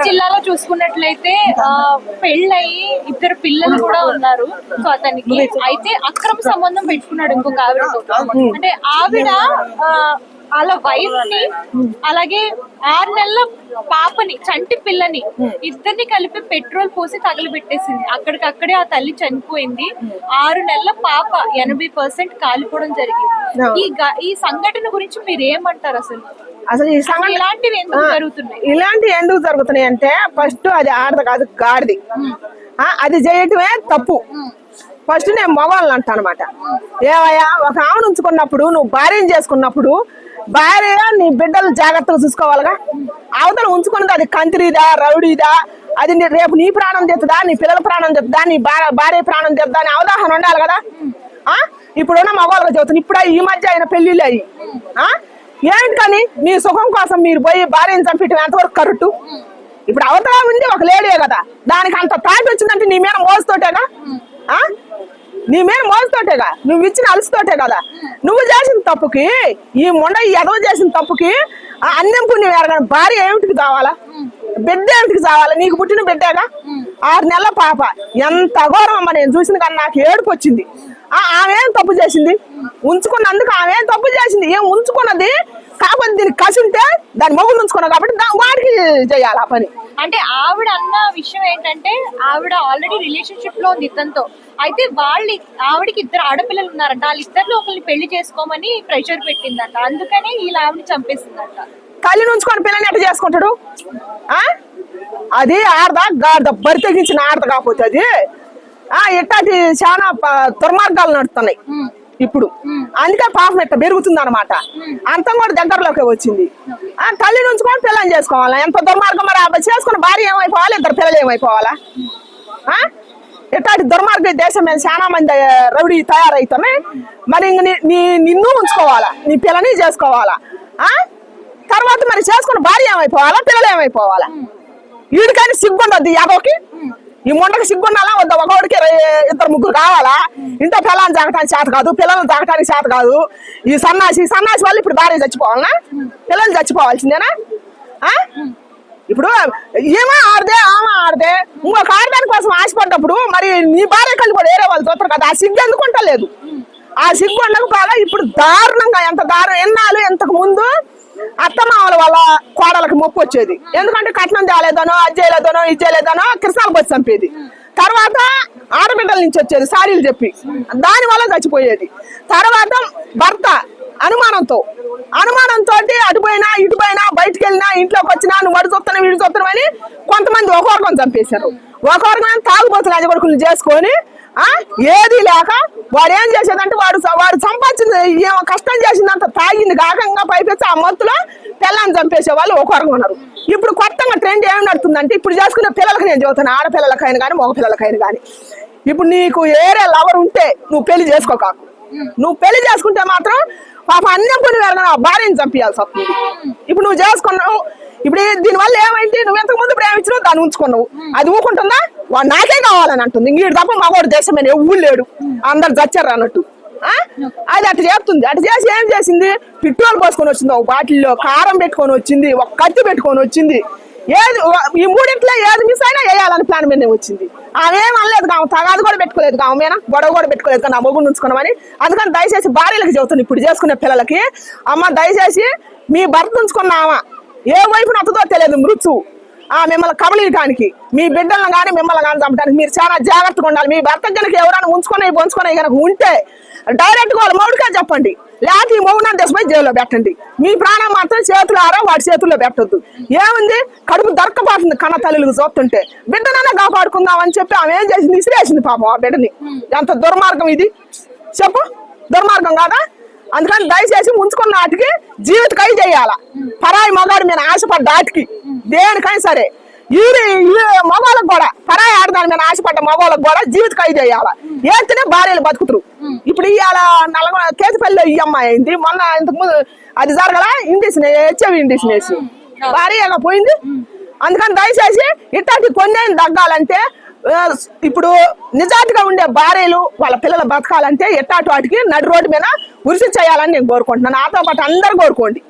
జిల్లాలో చూసుకున్నట్లయితే పెళ్ళయి ఇద్దరు పిల్లలు కూడా ఉన్నారు. సో అతనికి అయితే అక్రమ సంబంధం పెట్టుకున్నాడు ఇంకొక ఆవిడతో. అంటే ఆవిడ వాళ్ళ వైఫ్ ని అలాగే 6 నెలల పాపని చంటి పిల్లని ఇద్దరిని కలిపి పెట్రోల్ పోసి తగలబెట్టేసింది. అక్కడికక్కడే ఆ తల్లి చనిపోయింది. 6 నెలల పాప 80% కాలిపోవడం జరిగింది. ఈ సంఘటన గురించి మీరు ఏమంటారు? అసలు ఈ సంఘటన ఇలాంటివి ఎందుకు జరుగుతున్నాయి? ఇలాంటివి ఎందుకు జరుగుతున్నాయి అంటే ఫస్ట్ అది ఆడది కాదు, గాడిది. అది చేయటమే తప్పు. ఫస్ట్ నేను మగవాళ్ళని అంటా అనమాట. ఏవయ్యా, ఒక ఆవును ఉంచుకున్నప్పుడు నువ్వు భార్యను చేసుకున్నప్పుడు భార్య నీ బిడ్డలు జాగ్రత్తగా చూసుకోవాలిగా. అవతల ఉంచుకున్నది అది కంత్రిదా రౌడీదా, అది రేపు నీ ప్రాణం తెస్తుందా, నీ పిల్లల ప్రాణం తెస్తుందా, నీ భార్య ప్రాణం తెస్తుందా అని అవగాహన ఉండాలి కదా. ఇప్పుడున్న మగవాళ్ళగా చెబుతుంది. ఇప్పుడు ఈ మధ్య అయిన పెళ్లిళ్ళు అయ్యి ఏంటి కానీ మీ సుఖం కోసం మీరు పోయి భార్యను చంపేయటం ఎంతవరకు కరెక్టు? ఇప్పుడు అవతల ఉంది ఒక లేడీయే కదా, దానికి అంత తాటి వచ్చిందంటే నీ మీద మోసతోటేగా, నీ మీద మోసతోటేగా, నువ్వు ఇచ్చిన అలసితోటే కదా. నువ్వు చేసిన తప్పుకి ఈ ఎదవ చేసిన తప్పుకి అన్నం పుణ్యం ఎరగని భార్య ఏమిటికి కావాలా, బిడ్డ ఏమిటికి కావాలా? నీకు పుట్టిన బిడ్డగా 6 నెలల పాప. ఎంత అఘోరం అమ్మ, నేను చూసిన కానీ నాకు ఏడుపు వచ్చింది. ఆమె ఏం తప్పు చేసింది? ఉంచుకున్నందుకు ఆమె ఏం తప్పు చేసింది? ఏం ఉంచుకున్నది కాకపోతే దీనికి కసి ఉంటే దాని మొగుడు ఉంచుకున్నావు కాబట్టి వాడికి చేయాలి ఆ పని. అంటే ఆవిడ అన్న విషయం ఏంటంటే ఆవిడ ఆల్రెడీ రిలేషన్షిప్ లో ఉంది ఇతనితో. అయితే ఆవిడకి 2 ఆడపిల్లలు ఉన్నారంట. వాళ్ళిద్దరిలో ఒకరిని పెళ్లి చేసుకోమని ప్రెషర్ పెట్టిందంట. అందుకనే వీళ్ళ ఆవిడని చంపేసిందంట. తల్లిని ఉంచుకొని పిల్లని ఎట్లా చేసుకుంటాడు? అది ఆడదా గాడిద, బరి తెగించిన ఆడద కాకపోతే అది ఇట్లాంటి చాలా దుర్మార్గాలు నడుస్తున్నాయి ఇప్పుడు. అందుకే పాపం ఎట్లా పెరుగుతుంది అనమాట. అంతం కూడా దగ్గరలోకి వచ్చింది. తల్లిని ఉంచుకొని పిల్లని చేసుకోవాలా? ఎంత దుర్మార్గం. మరి చేసుకున్న భార్య ఏమైపోవాలి, 2 పిల్లలు ఏమైపోవాలా? ఇట్లాంటి దుర్మార్గ దేశం మీద చాలా మంది రౌడీ తయారవుతున్నాయి. మరి ఇంక నిన్ను ఉంచుకోవాలా, నీ పిల్లని చేసుకోవాలా? తర్వాత మరి చేసుకున్న భార్య ఏమైపోవాలా, పిల్లలు ఏమైపోవాలా? వీడికైనా సిగ్గుండద్దు యాదవకి. ఈ ముండకి సిగ్గుండాలా వద్దా? ఒకడికి 2 ముగ్గురు కావాలా? ఇంట్లో పిల్లల్ని తాగటానికి చేత కాదు, పిల్లల్ని తాగటానికి చేత కాదు. ఈ సన్నాసి వల్ల ఇప్పుడు భార్య చచ్చిపోవాలనా, పిల్లలు చచ్చిపోవాల్సిందేనా? ఇప్పుడు ఏమో ఆడదే ఆడదే ఇంకొక ఆడదాని కోసం ఆశపడ్డప్పుడు మరి నీ భార్య కలిపి వేరే వాళ్ళు చూస్తారు కదా. ఆ సిగ్గు ఎందుకుంటా లేదు. ఆ సిగ్గు ఉండకపోగా ఇప్పుడు దారుణంగా ఎంత దారుణం. ఎన్నాళ్ళు ఇంతకు ముందు అత్తమామల వల్ల కోడలకు మొప్పు వచ్చేది. ఎందుకంటే కట్నం తేలేదనో, అది చేయలేదనో, ఇది చేయలేదనో కృష్ణాలకు వచ్చి చంపేది. తర్వాత ఆడబిడ్డల నుంచి వచ్చేది సారీలు చెప్పి, దాని వల్ల చచ్చిపోయేది. తర్వాత భర్త అనుమానంతో అటుపోయినా ఇటుపోయినా బయటకు వెళ్ళినా ఇంట్లోకి వచ్చినా నువ్వు అడు చూస్తాను వీడు చూస్తాను అని కొంతమంది ఒకరికొని చంపేశారు. ఒకరికొని తాగుబోతులు అజగొడుకులు చేసుకొని ఏది లేక వాడు ఏం చేసేదంటే వాడు సంపాదించింది ఏమో కష్టం చేసిందంత తాగింది కాకంగా పైపెచ్చి ఆ మత్తులో పిల్లల్ని చంపేసే వాళ్ళు ఒకరు ఉన్నారు. ఇప్పుడు కొత్తగా ట్రెండ్ ఏం నడుతుందంటే ఇప్పుడు చేసుకునే పిల్లలకి నేను చెబుతాను, ఆడపిల్లలకైనా కానీ మగ పిల్లలకైనా కానీ, ఇప్పుడు నీకు ఏరే లవర్ ఉంటే నువ్వు పెళ్లి చేసుకోకాకు. నువ్వు పెళ్లి చేసుకుంటే మాత్రం పాప అన్నం కొని వెళ్ళిన భార్యని చంపించాల్సి వస్తుంది. ఇప్పుడు నువ్వు చేసుకున్నావు. ఇప్పుడు దీనివల్ల ఏమైంది? నువ్వు ఎంతకు ముందు ప్రేమించినావు, దాన్ని ఉంచుకున్నావు. అది ఊకుంటుందా? వాడు నాకే కావాలని అంటుంది. ఇంక తప్ప మగవాడు దేశమైన ఎవ్వరు లేడు, అందరు చచ్చారు అన్నట్టు. అది అట్లా చేస్తుంది. అట్లా చేసి ఏం చేసింది? పెట్రోల్ పోసుకొని వచ్చింది, ఒక బాటిల్లో కారం పెట్టుకొని వచ్చింది, ఒక కత్తి పెట్టుకొని వచ్చింది. ఏది ఈ మూడింట్లో ఏది మిస్ అయినా వేయాలని ప్లాన్ మీద వచ్చింది. ఆమె ఏం అనలేదు కావు, తగాదు కూడా పెట్టుకోలేదు కావు, మీద గొడవ కూడా పెట్టుకోలేదు కానీ నా మొగుడు ఉంచుకున్నామని. అందుకని దయచేసి భార్యలకు చెబుతుంది ఇప్పుడు చేసుకునే పిల్లలకి, అమ్మ దయచేసి మీ భర్త ఉంచుకున్నామా ఏ వైపు నచ్చదో తెలియదు మృత్యువు మిమ్మల్ని కబలియటానికి, మీ బిడ్డలను కానీ మిమ్మల్ని కానీ చంపడానికి మీరు చాలా జాగ్రత్తగా ఉండాలి. మీ భర్త కనుక ఎవరైనా ఉంచుకొని కనుక ఉంటే డైరెక్ట్ గా వాళ్ళ మౌడికే చెప్పండి, లేకపోతే ఈ మౌనాన్ని తెచ్చిపోయి జైల్లో పెట్టండి. మీ ప్రాణం మాత్రం చేతులారా వాడి చేతుల్లో పెట్టొద్దు. ఏముంది? కడుపు దొరకపోతుంది కన్న తల్లులకు చూస్తుంటే. బిడ్డనన్నా కాపాడుకుందాం అని చెప్పి ఆమె ఏం చేసింది? ఇసిరేసింది పాపం ఆ బిడ్డని. ఎంత దుర్మార్గం ఇది చెప్పు, దుర్మార్గం కాదా? అందుకని దయచేసి ఉంచుకున్న వాటికి జీవిత ఖైదు చేయాల. పరాయి మగాడు మీద ఆశపడ్డ వాటికి దేనికైనా సరే, ఈ మగవాళ్ళకు కూడా పరాయి ఆడదాని మీద ఆశపడ్డ మగవాళ్ళకు కూడా జీవిత ఖైదు చేయాల. ఏతనే భార్యలు బతుకుతురు. ఇప్పుడు ఇవాళ కేతిపల్లిలో ఈ అమ్మాయి అయింది, మొన్న ఇంతకు ముందు అది జరగల హెచ్ఐవి ఇండిషన్ వేసి భార్యగా పోయింది. అందుకని దయచేసి ఇట్లాంటి కొన్ని తగ్గాలంటే ఇప్పుడు నిజాతిగా ఉండే భార్యలు వాళ్ళ పిల్లలు బతకాలంటే ఎట్టాటి వాటికి నడి రోడ్డు మీద ఉరిసి చేయాలని నేను కోరుకుంటున్నాను. నాతో పాటు అందరు కోరుకోండి.